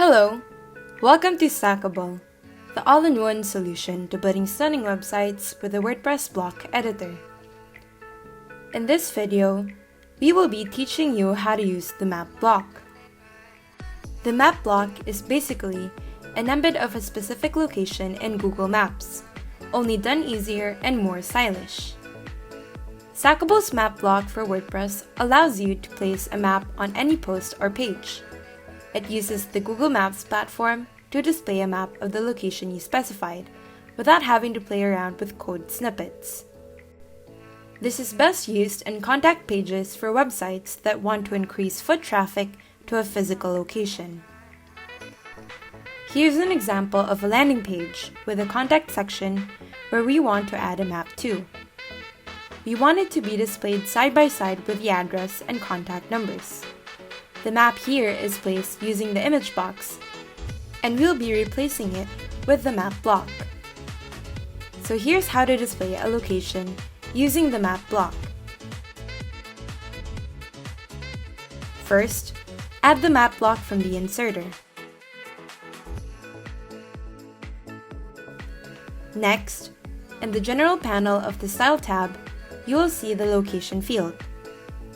Hello! Welcome to Stackable, the all-in-one solution to building stunning websites with a WordPress block editor. In this video, we will be teaching you how to use the map block. The map block is basically an embed of a specific location in Google Maps, only done easier and more stylish. Stackable's map block for WordPress allows you to place a map on any post or page. It uses the Google Maps platform to display a map of the location you specified, without having to play around with code snippets. This is best used in contact pages for websites that want to increase foot traffic to a physical location. Here's an example of a landing page with a contact section where we want to add a map to. We want it to be displayed side by side with the address and contact numbers. The map here is placed using the image box, and we'll be replacing it with the map block. So here's how to display a location using the map block. First, add the map block from the inserter. Next, in the General panel of the Style tab, you will see the location field.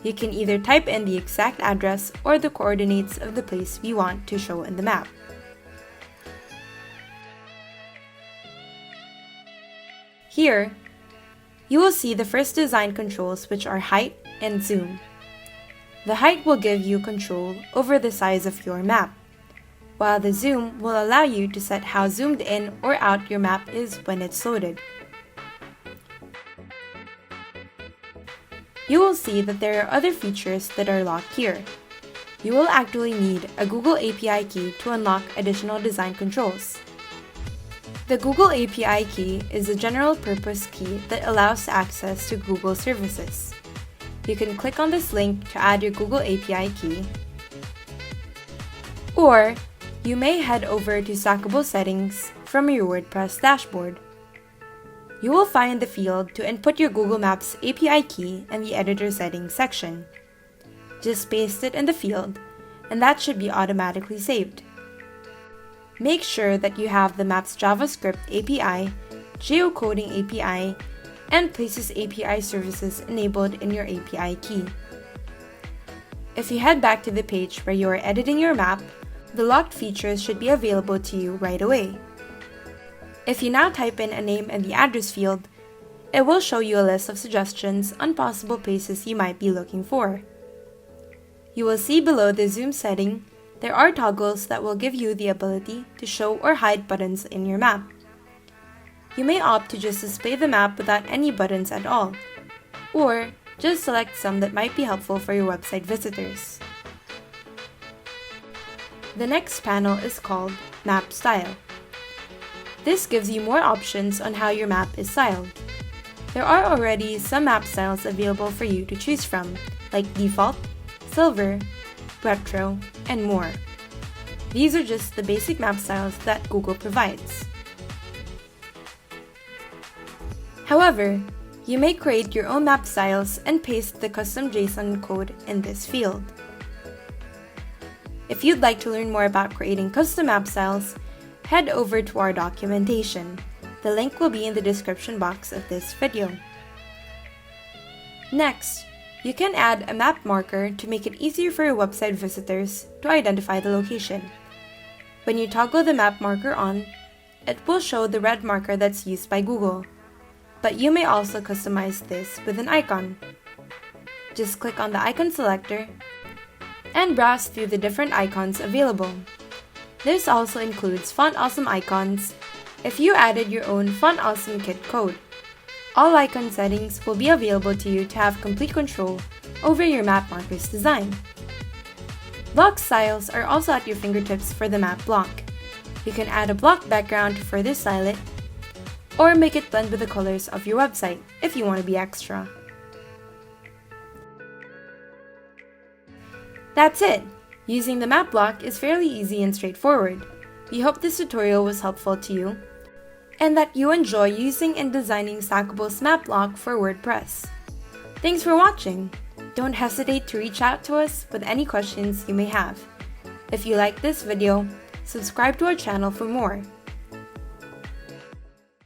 You can either type in the exact address or the coordinates of the place we want to show in the map. Here, you will see the first design controls, which are height and zoom. The height will give you control over the size of your map, while the zoom will allow you to set how zoomed in or out your map is when it's loaded. You will see that there are other features that are locked here. You will actually need a Google API key to unlock additional design controls. The Google API key is a general-purpose key that allows access to Google services. You can click on this link to add your Google API key, or you may head over to Stackable settings from your WordPress dashboard. You will find the field to input your Google Maps API key in the Editor Settings section. Just paste it in the field, and that should be automatically saved. Make sure that you have the Maps JavaScript API, Geocoding API, and Places API services enabled in your API key. If you head back to the page where you are editing your map, the locked features should be available to you right away. If you now type in a name in the address field, it will show you a list of suggestions on possible places you might be looking for. You will see below the zoom setting, there are toggles that will give you the ability to show or hide buttons in your map. You may opt to just display the map without any buttons at all, or just select some that might be helpful for your website visitors. The next panel is called Map Style. This gives you more options on how your map is styled. There are already some map styles available for you to choose from, like default, silver, retro, and more. These are just the basic map styles that Google provides. However, you may create your own map styles and paste the custom JSON code in this field. If you'd like to learn more about creating custom map styles, head over to our documentation. The link will be in the description box of this video. Next, you can add a map marker to make it easier for your website visitors to identify the location. When you toggle the map marker on, it will show the red marker that's used by Google. But you may also customize this with an icon. Just click on the icon selector and browse through the different icons available. This also includes Font Awesome icons if you added your own Font Awesome Kit code. All icon settings will be available to you to have complete control over your map marker's design. Block styles are also at your fingertips for the map block. You can add a block background to further style it, or make it blend with the colors of your website if you want to be extra. That's it! Using the map block is fairly easy and straightforward. We hope this tutorial was helpful to you, and that you enjoy using and designing Stackable's map block for WordPress. Thanks for watching! Don't hesitate to reach out to us with any questions you may have. If you like this video, Subscribe to our channel for more.